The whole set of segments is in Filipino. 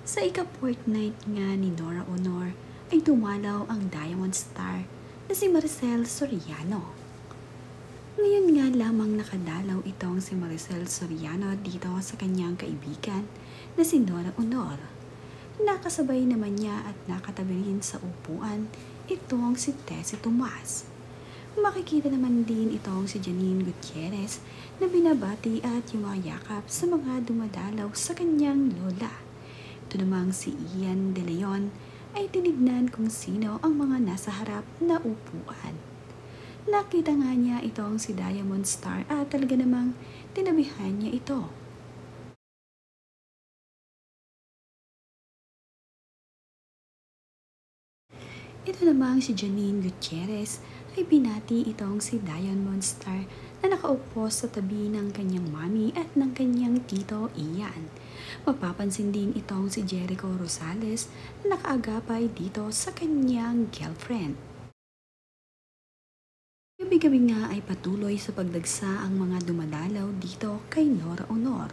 Sa ika-fortnight nga ni Nora Honor ay dumalaw ang Diamond Star na si Maricel Soriano. Ngayon nga lamang nakadalaw itong si Maricel Soriano dito sa kanyang kaibigan na si Nora Honor. Nakasabay naman niya at nakatabi rin sa upuan itong si Tessie Tomas. Makikita naman din itong si Janine Gutierrez na binabati at yumayakap sa mga dumadalaw sa kanyang lola. Ito namang si Ian De Leon ay tinignan kung sino ang mga nasa harap na upuan. Nakita nga niya itong si Diamond Star at talaga namang tinabihan niya ito. Ito namang si Janine Gutierrez ay binati itong si Diamond Star na nakaupo sa tabi ng kanyang mami at ng kanyang tito Ian. Mapapansin din itong si Jericho Rosales na nakaagapay dito sa kanyang girlfriend. Gabi-gabi nga ay patuloy sa pagdagsa ang mga dumadalaw dito kay Nora Honor.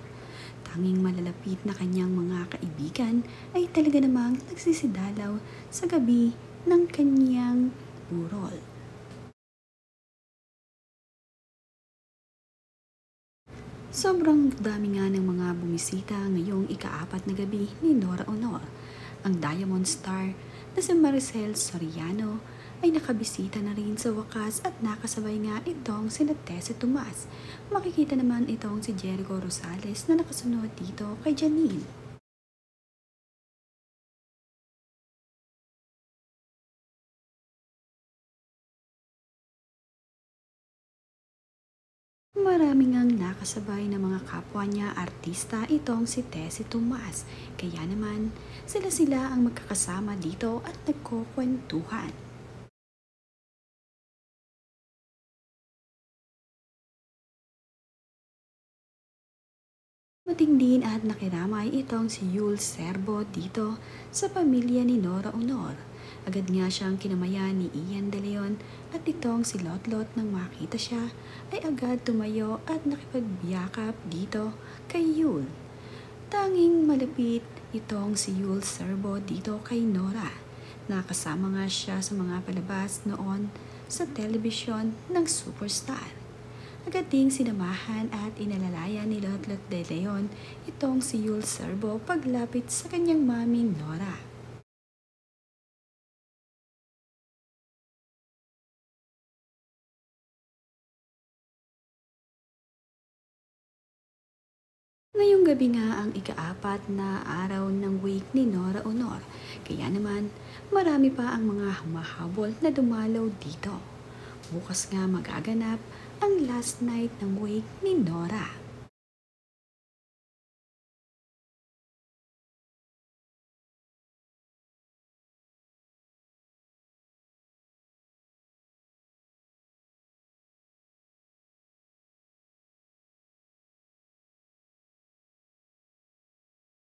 Tanging malalapit na kanyang mga kaibigan ay talaga namang nagsisidalaw sa gabi ng kanyang burol. Sobrang dami nga ng mga bumisita ngayong ika-4 na gabi ni Nora Honor. Ang Diamond Star na si Maricel Soriano ay nakabisita na rin sa wakas at nakasabay nga itong si Tessie Tomas. Makikita naman itong si Jericho Rosales na nakasunod dito kay Janine. Marami ngang nakasabay na mga kapwa niya artista itong si Tessie Tomas. Kaya naman, sila ang magkakasama dito at nagkukwentuhan. Matindin at nakiramay itong si Yul Serbo dito sa pamilya ni Nora Honor. Agad nga siyang kinamayan ni Ian De Leon at itong si Lotlot nang makita siya ay agad tumayo at nakipagbiyakap dito kay Yul. Tanging malapit itong si Yul Serbo dito kay Nora. Nakasama nga siya sa mga palabas noon sa telebisyon ng Superstar. Agad ding sinamahan at inalalayan ni Lotlot De Leon itong si Yul Serbo paglapit sa kanyang maming Nora. Ngayong gabi nga ang ika-4 na araw ng week ni Nora Honor. Kaya naman, marami pa ang mga humahabol na dumalaw dito. Bukas nga magaganap ang last night ng week ni Nora.